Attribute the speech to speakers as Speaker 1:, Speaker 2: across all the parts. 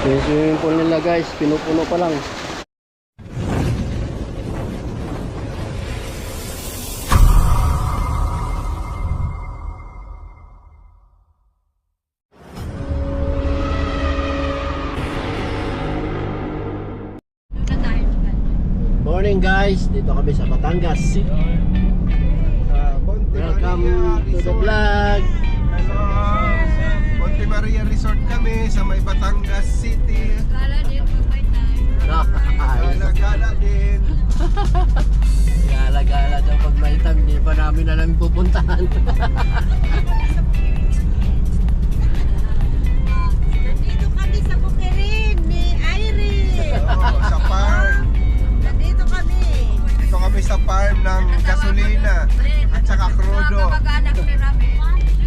Speaker 1: Yung swimming pool nila guys, pinupuno pa lang. Morning guys, dito kami sa Batangas City. Welcome to the vlog.
Speaker 2: Hello, Monte Maria Resort kami sa may Batangas City.
Speaker 3: Gala din pag may time.
Speaker 2: Gala-gala din.
Speaker 1: Gala-gala daw pag may time, hindi pa namin alam yung pupuntahan.
Speaker 3: Nandito kami sa Bukirin ni Irene.
Speaker 2: Oo, sa farm.
Speaker 3: Nandito kami.
Speaker 2: Dito kami sa farm ng gasolina at saka crudo.
Speaker 3: Mag-anak ni Rami. Nakikita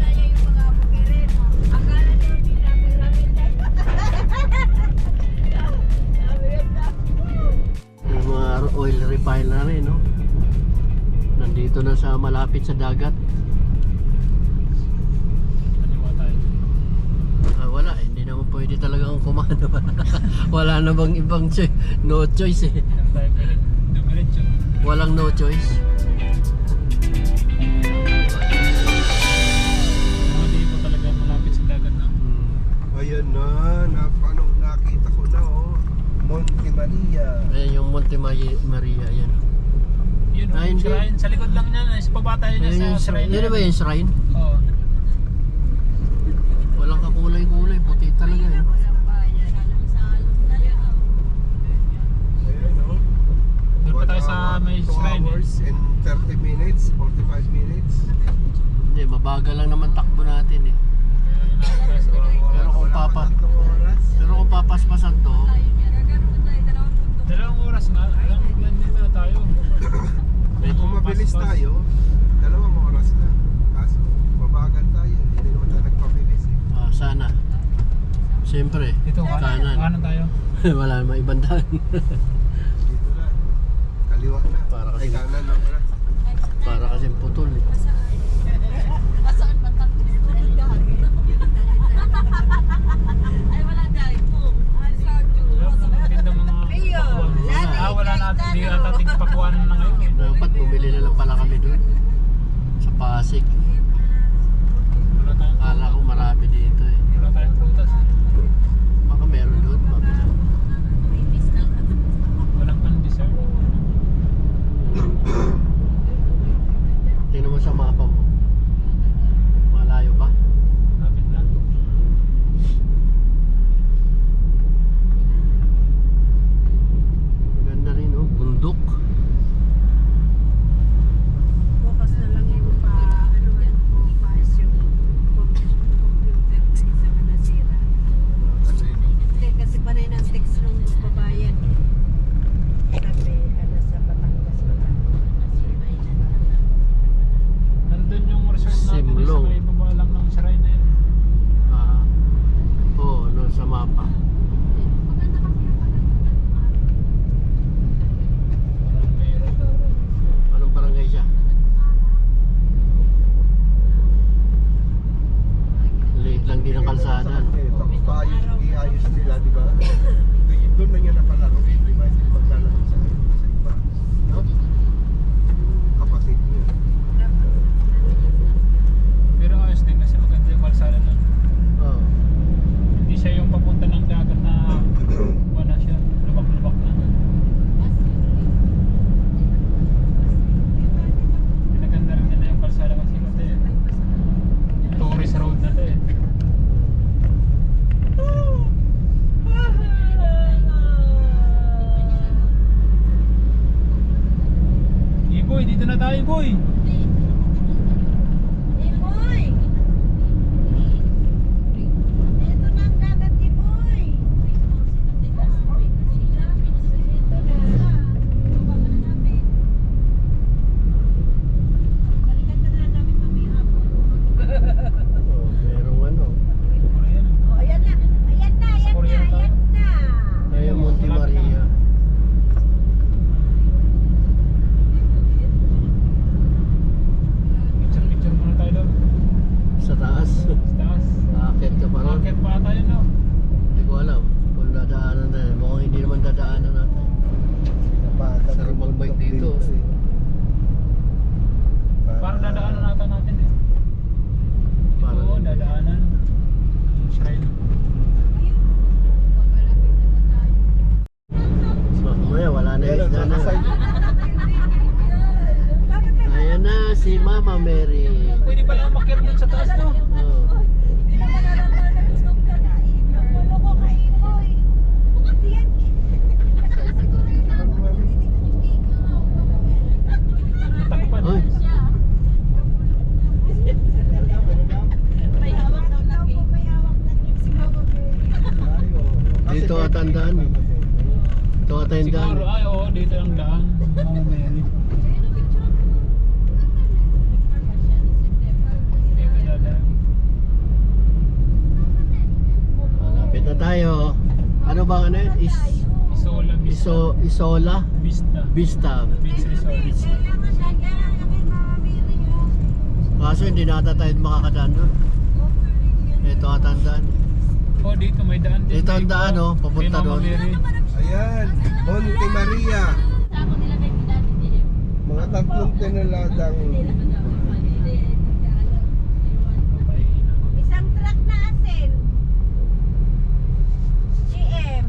Speaker 3: niya yung mga Bukirin. Akala niya nila kay Rami.
Speaker 1: Yung mga oil refinery, no? Nandito na sa malapit sa dagat. Wala, hindi naman pwede talagang kumano. Wala na bang ibang no choice eh. Walang no choice.
Speaker 4: Hindi po talaga malapit sa dagat na.
Speaker 2: Ayan na, nakita ko na Monte Maria.
Speaker 1: Ayan yung Monte Maria, yan.
Speaker 4: Yun,
Speaker 1: Ah, hindi.
Speaker 4: shrine. Sa likod lang niya, sa pabata yun
Speaker 1: Ayan yung
Speaker 4: sa shrine.
Speaker 1: shrine. Yan ba yung shrine?
Speaker 4: Oo.
Speaker 1: Walang kakulay-kulay, puti talaga eh.
Speaker 2: Ayan
Speaker 4: Doon pa tayo sa may
Speaker 2: 2
Speaker 4: shrine.
Speaker 2: hours and 30 minutes, 45 minutes.
Speaker 1: Hindi, mabagal lang naman takbo natin eh. Pero kung papaspasan to,
Speaker 4: 2 oras nga. Alam mo, dito na tayo.
Speaker 2: Kung mabilis tayo, 2 oras na. Kaso, mabagal tayo. Hindi naman tayo nagpabilis eh.
Speaker 1: sana. Siyempre,
Speaker 4: Dito,
Speaker 1: kanan.
Speaker 4: kanan tayo.
Speaker 1: Wala namang ibang daan.
Speaker 2: Dito na. Kaliwa na.
Speaker 1: Para kasi-
Speaker 2: Ay, kanan na pala.
Speaker 1: Para kasi putol eh.
Speaker 3: Asaan ba tayo? Ay, wala dahil po.
Speaker 4: Ganda mga
Speaker 3: Ayun,
Speaker 4: pakuan. Wala na. Hindi na ating pakuan na ngayon.
Speaker 1: Dapat bumili na lang pala kami doon. Sa Pasig.
Speaker 4: Wala tayong,
Speaker 1: Kala ko marami dito eh.
Speaker 4: wala tayong prutas.
Speaker 1: Baka meron doon, mabila.
Speaker 4: Walang pan-dessert.
Speaker 1: Tingnan mo sa mapa mo. Malayo pa.
Speaker 4: Lapit na.
Speaker 1: Maganda rin oh, bundok.
Speaker 3: Bukas na lang yung pa-anuhan ko paayos yung computer na isa na nasira.
Speaker 2: Ano yun?
Speaker 3: Hindi, kasi panay ng text nung babayan. Sabi, sa Batangas pa lang.
Speaker 4: Nandun yung resort natin
Speaker 1: Simlong.
Speaker 4: sa may baba lang ng shrine na yun.
Speaker 1: Oo, no, sa mapa.
Speaker 4: Parang mayroon.
Speaker 1: Anong barangay siya? Liit lang din ang kalsada. No?
Speaker 2: Eh, tapos iayos nila, di ba? Doon na yan napalaro. Di ba? Hindi maglalaro sa iba.
Speaker 1: No?
Speaker 2: Kapatid niya.
Speaker 4: Pero ayos din kasi maganda yung kalsada nun.
Speaker 1: Oo.
Speaker 4: Hindi siya yung papunta ng dagat.
Speaker 1: Dito ata ang daan eh. Ito ata yung daan.
Speaker 4: Siguro, ay oo, dito ang daan. Mama Mary. Dito dadaan.
Speaker 1: Malapit na tayo. Ano ba ano yun?
Speaker 4: Isola Vista.
Speaker 1: Isola
Speaker 4: Vista.
Speaker 1: Vista.
Speaker 4: Beach Resort.
Speaker 1: Kaso hindi na ata tayo makakadaan doon. Ito ata ang daan.
Speaker 4: Oh, dito may daan din.
Speaker 1: Dito ang daan, oh, papunta
Speaker 4: Kay Mama
Speaker 1: doon.
Speaker 4: Mary.
Speaker 2: Ayan, Monte Maria. Mga 3 tinaladang
Speaker 3: Isang truck na asin. GM.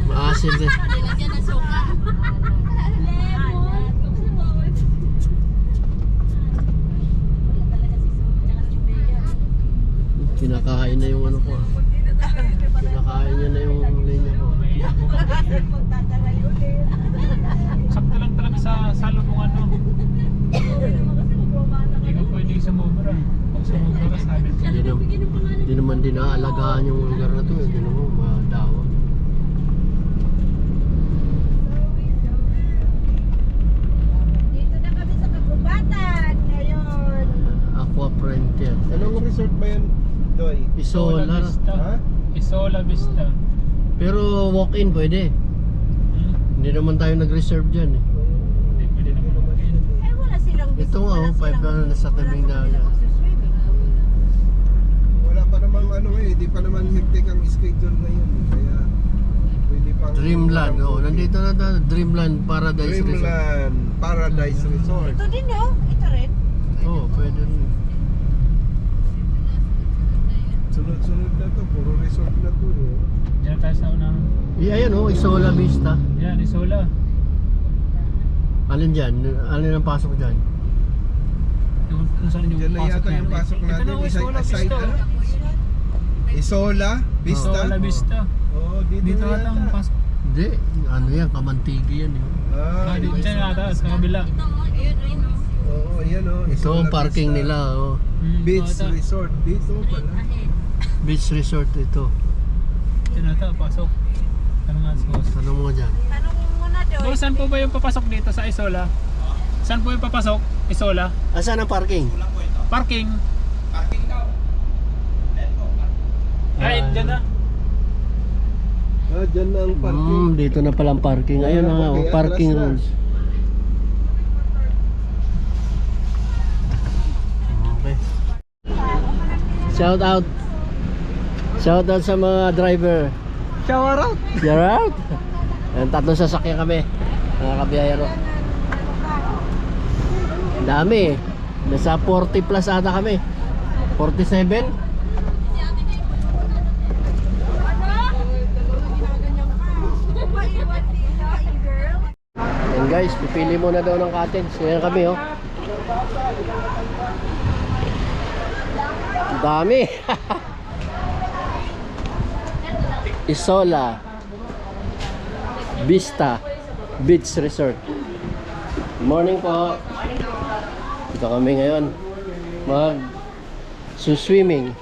Speaker 1: Maasin din.
Speaker 3: Nilagyan ng suka. Lemon.
Speaker 1: Kinakain na yung ano ko. Kinakain niya na yung linya ko.
Speaker 3: Magtataray ulit.
Speaker 4: Sakto lang talaga sa salubungan no. Hindi ka pwede sumubra. Pag sumubra sabi ko.
Speaker 1: Hindi naman dinaalagaan yung lugar na to. Hindi naman madawa.
Speaker 3: Dito na kami sa Kagubatan ngayon.
Speaker 1: Aqua Frontier.
Speaker 2: Anong resort ba yan, Doy?
Speaker 1: Isola.
Speaker 4: Vista.
Speaker 2: Ha?
Speaker 4: Isola Vista.
Speaker 1: Pero walk-in pwede. Hindi naman tayo nag-reserve dyan eh.
Speaker 4: Hindi pwede naman mag-in.
Speaker 3: Eh wala silang
Speaker 1: Ito nga,
Speaker 3: wala
Speaker 1: oh, 5
Speaker 3: silang-
Speaker 1: na nasa tabing
Speaker 3: wala
Speaker 1: dagat.
Speaker 3: silang magsuswimming.
Speaker 2: Wala pa namang ano eh, di pa naman hectic ang schedule ngayon. Kaya pwede pang...
Speaker 1: Dreamland, oh. Nandito na tayo. Dreamland Paradise Resort.
Speaker 2: Dreamland Paradise Resort.
Speaker 3: Ito din oh, ito rin.
Speaker 1: Oh, pwede rin.
Speaker 2: Sunod-sunod na to, puro resort na to eh.
Speaker 4: Diyan tayo sa unang.
Speaker 1: Ayan oh, Isola Vista.
Speaker 4: Yan, Isola.
Speaker 1: Alin dyan? Alin ang pasok dyan?
Speaker 4: Kung saan yung
Speaker 2: Diyan na yata yung pasok
Speaker 4: Ito
Speaker 2: natin.
Speaker 4: na, Isola
Speaker 2: Aside,
Speaker 4: Vista.
Speaker 2: ano? Isola Vista.
Speaker 4: Isola Vista.
Speaker 2: Oo, dito
Speaker 4: Dito
Speaker 2: na
Speaker 4: ata ang
Speaker 2: yata.
Speaker 4: pasok.
Speaker 1: Hindi, ano yan, Kamantigi yan eh.
Speaker 2: Ah,
Speaker 4: Dito dyan ata, sa kabila.
Speaker 2: oo, yan oh.
Speaker 1: Ito
Speaker 2: Isola
Speaker 1: ang parking
Speaker 2: Vista.
Speaker 1: nila, oh.
Speaker 2: Beach
Speaker 4: Ito ata.
Speaker 2: Resort. Dito pala.
Speaker 1: Beach Resort ito.
Speaker 4: Dyan ata, pasok. Tanong nga sa host.
Speaker 1: Tanong mo dyan.
Speaker 3: Tanong mo muna doon.
Speaker 4: Boss, saan po ba yung papasok dito sa Isola? Saan po yung papasok? Isola?
Speaker 1: Asan ang parking?
Speaker 4: Parking. Ay, dyan na.
Speaker 2: Ah, dyan na ang parking.
Speaker 1: Dito na palang parking. Ayun na nga, oh, parking
Speaker 2: atras na.
Speaker 1: rules. Okay. Shout out. Shout out sa mga driver.
Speaker 2: Shower out.
Speaker 1: Shout out. Ayan, tatlong sasakyan kami. Mga kabiyahero. Ang dami eh. Nasa 40 plus ata kami. 47. Ayan guys, pipili muna daw ng cottage. Ayan kami oh. Ang dami. Isola Vista Beach Resort. Morning po. Dito kami ngayon mag swimming.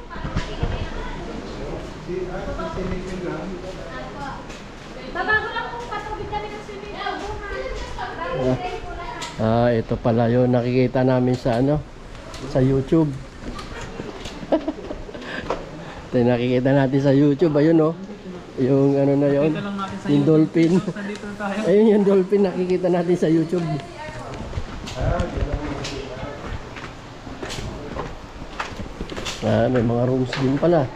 Speaker 1: Ito pala yun nakikita namin sa ano, sa YouTube. Ito yung nakikita natin sa YouTube, ayun oh. Yung ano na yun,
Speaker 4: Dito lang natin sa
Speaker 1: yung dolphin.
Speaker 4: Nandito na tayo.
Speaker 1: Ayun yung dolphin nakikita natin sa YouTube. May mga rooms din pala.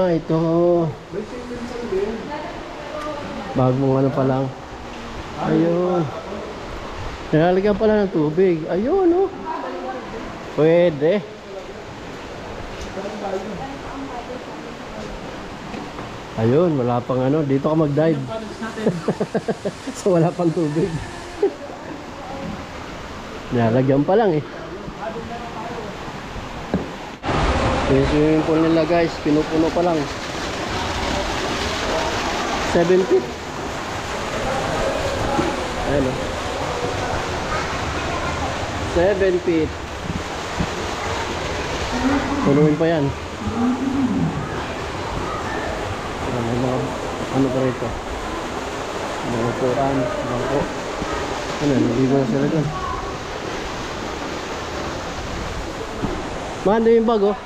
Speaker 1: Ito. Bagong ano pa lang. Ayun. Nilalagyan pala ng tubig. Ayun oh. Pwede. Ayun, wala pang ano. Dito ka mag-dive. So wala pang tubig. Nilalagyan pa lang eh. Yung swimming pool nila guys, pinupuno pa lang. 7 feet. Ayan o. 7 feet. Punuin pa yan. May mga ano pa rito. Mga upuan, bangko. Ano, naligo na sila dun. Mando yung bag oh.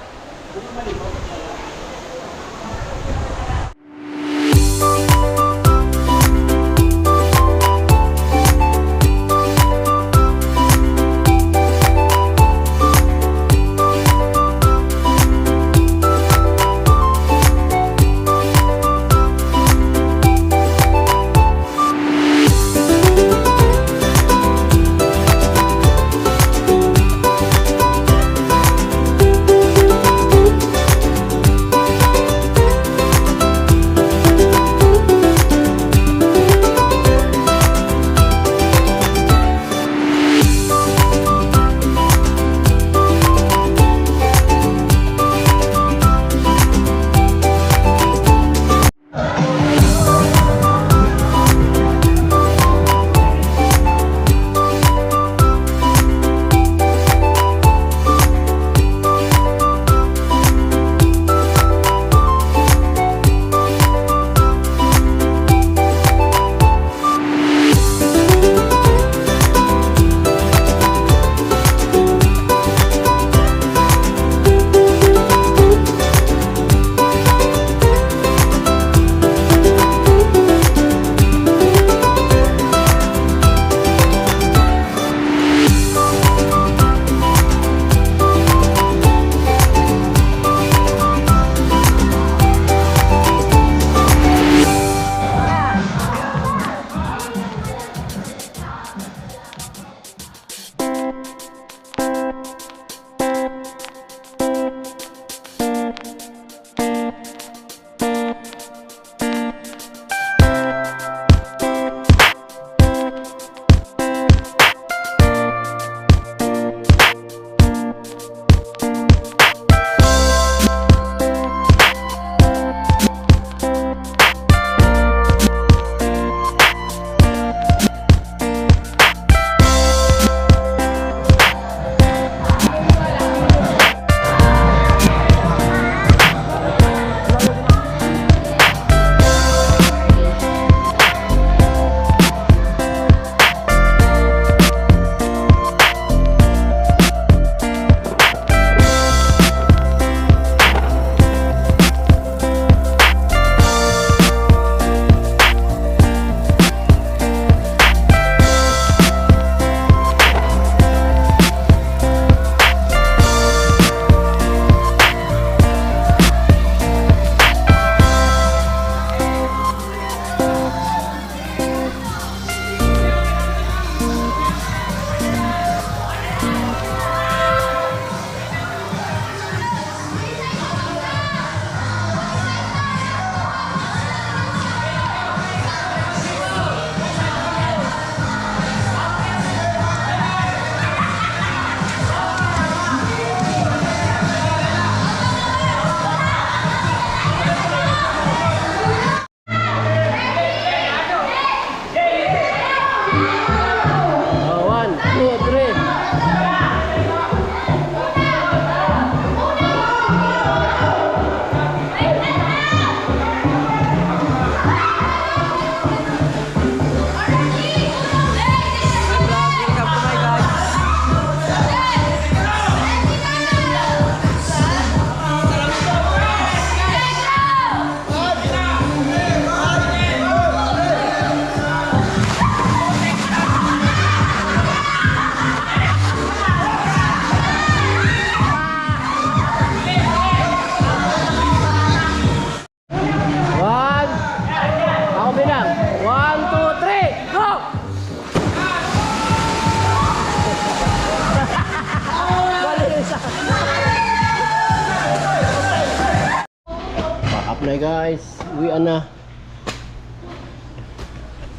Speaker 1: Apply guys, uwian na.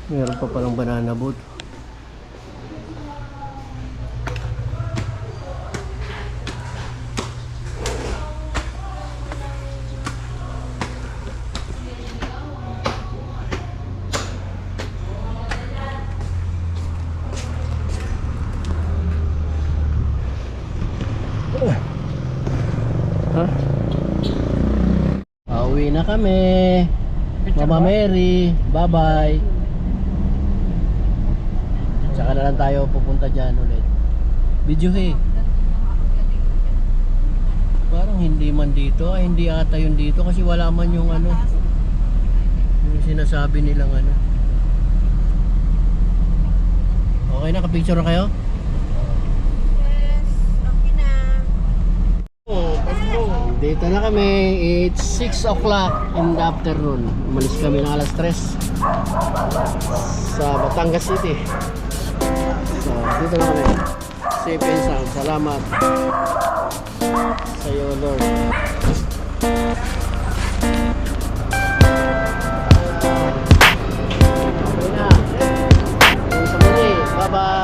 Speaker 1: Meron pa palang banana boat. Ha? Pauwi na kami. Mama Mary, bye-bye. Tsaka na lang tayo pupunta dyan ulit. Video he. Parang hindi man dito. Ay, hindi ata yun dito kasi wala man yung ano. Yung sinasabi nilang ano. Okay na, kapicture na kayo?
Speaker 3: Yes, okay na.
Speaker 1: Dito na kami. It's 6 o'clock in the afternoon. Umalis kami ng alas 3 sa Batangas City. So, dito na kami. Safe and sound. Salamat sa iyo, Lord. Okay na. Sa muli. Bye-bye.